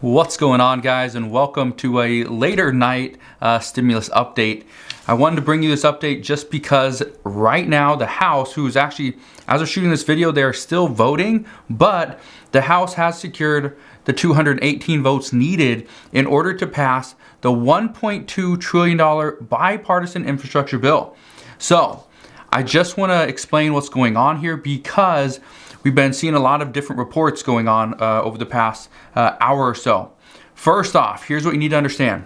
What's going on, guys, and welcome to a later night stimulus update. I wanted to bring you this update just because right now the House, who is actually, as of shooting this video, they're still voting, but the House has secured the 218 votes needed in order to pass the $1.2 trillion bipartisan infrastructure bill. So I just want to explain what's going on here because we've been seeing a lot of different reports going on over the past hour or so. First off, here's what you need to understand.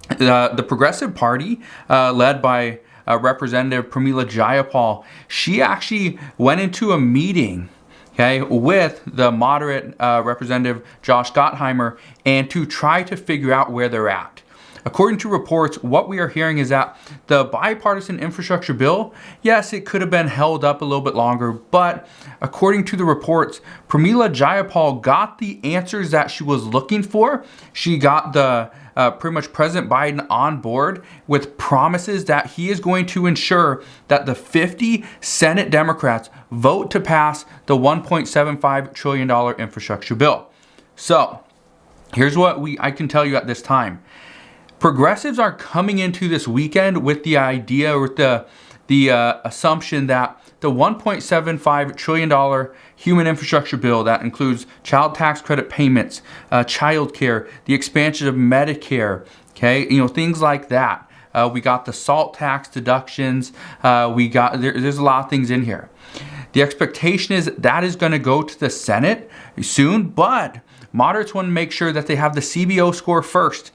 The Progressive Party, led by Representative Pramila Jayapal, she actually went into a meeting, with the moderate Representative Josh Gottheimer, and to try to figure out where they're at. According to reports, what we are hearing is that the bipartisan infrastructure bill, yes, it could have been held up a little bit longer, but according to the reports, Pramila Jayapal got the answers that she was looking for. She got the pretty much President Biden on board with promises that he is going to ensure that the 50 Senate Democrats vote to pass the $1.75 trillion infrastructure bill. So here's what I can tell you at this time. Progressives are coming into this weekend with the idea, with the assumption that the $1.75 trillion human infrastructure bill that includes child tax credit payments, child care, the expansion of Medicare, things like that. We got the SALT tax deductions. There's a lot of things in here. The expectation is that is going to go to the Senate soon, but moderates want to make sure that they have the CBO score first.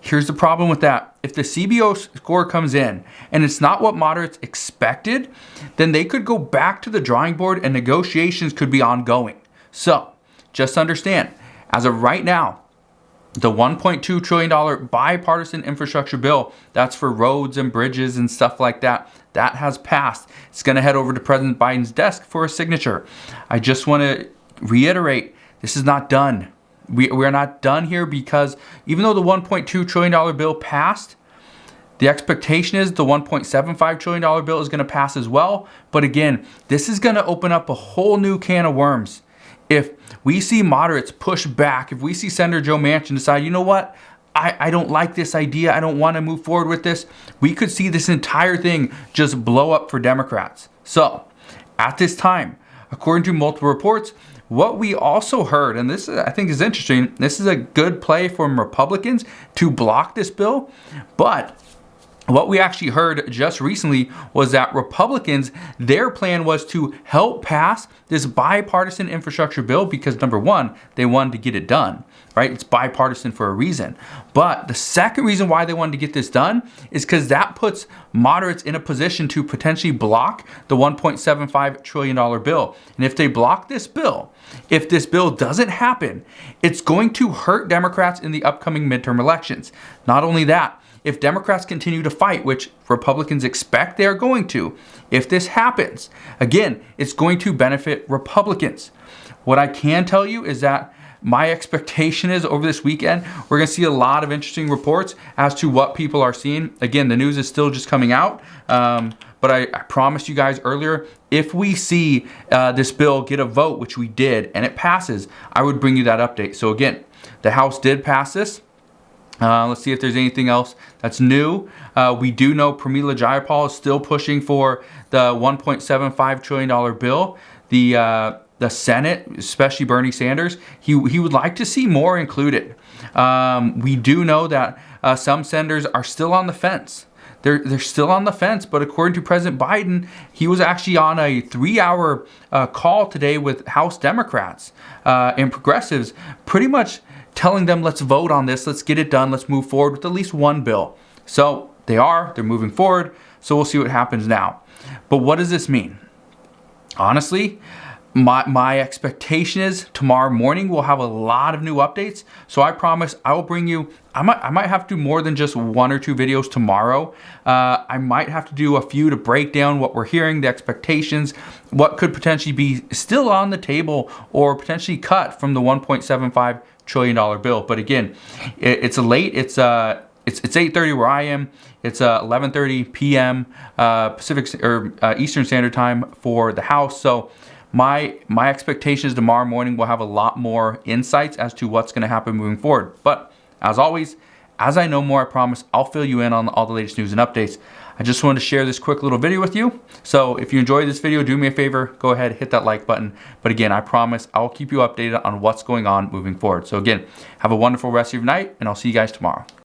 Here's the problem with that. If the CBO score comes in and it's not what moderates expected, then they could go back to the drawing board and negotiations could be ongoing. So just understand, as of right now, the $1.2 trillion bipartisan infrastructure bill, that's for roads and bridges and stuff like that, that has passed. It's going to head over to President Biden's desk for a signature. I just want to reiterate, this is not done. We're not done here because even though the $1.2 trillion bill passed, the expectation is the $1.75 trillion bill is going to pass as well. But again, this is going to open up a whole new can of worms. If we see moderates push back, if we see Senator Joe Manchin decide, you know what, I don't like this idea, I don't want to move forward with this, we could see this entire thing just blow up for Democrats. So at this time, according to multiple reports, what we also heard, and this I think is interesting, this is a good play from Republicans to block this bill, but what we actually heard just recently was that Republicans, their plan was to help pass this bipartisan infrastructure bill because, number one, they wanted to get it done, right? It's bipartisan for a reason. But the second reason why they wanted to get this done is because that puts moderates in a position to potentially block the $1.75 trillion bill. And if they block this bill, if this bill doesn't happen, it's going to hurt Democrats in the upcoming midterm elections. Not only that, if Democrats continue to fight, which Republicans expect they are going to, if this happens, again, it's going to benefit Republicans. What I can tell you is that my expectation is over this weekend, we're going to see a lot of interesting reports as to what people are seeing. Again, the news is still just coming out, but I promised you guys earlier, if we see this bill get a vote, which we did, and it passes, I would bring you that update. So again, the House did pass this. Let's see if there's anything else that's new. We do know Pramila Jayapal is still pushing for the $1.75 trillion bill. The Senate, especially Bernie Sanders, he would like to see more included. We do know that some senators are still on the fence. They're still on the fence, but according to President Biden, he was actually on a 3-hour call today with House Democrats and progressives, pretty much telling them, let's vote on this, let's get it done, let's move forward with at least one bill. So they're moving forward, so we'll see what happens now. But what does this mean? Honestly, my expectation is tomorrow morning we'll have a lot of new updates. So I promise I will bring you, I might have to do more than just 1 or 2 videos tomorrow. I might have to do a few to break down what we're hearing, the expectations, what could potentially be still on the table or potentially cut from the $1.75 trillion bill. But again, it's 8:30 where I am. It's 11:30 p.m. Pacific or Eastern Standard Time for the House. So my expectation is tomorrow morning we'll have a lot more insights as to what's going to happen moving forward. But as always, as I know more, I promise I'll fill you in on all the latest news and updates. I just wanted to share this quick little video with you. So if you enjoyed this video, do me a favor, go ahead, hit that like button. But again, I promise I'll keep you updated on what's going on moving forward. So again, have a wonderful rest of your night, and I'll see you guys tomorrow.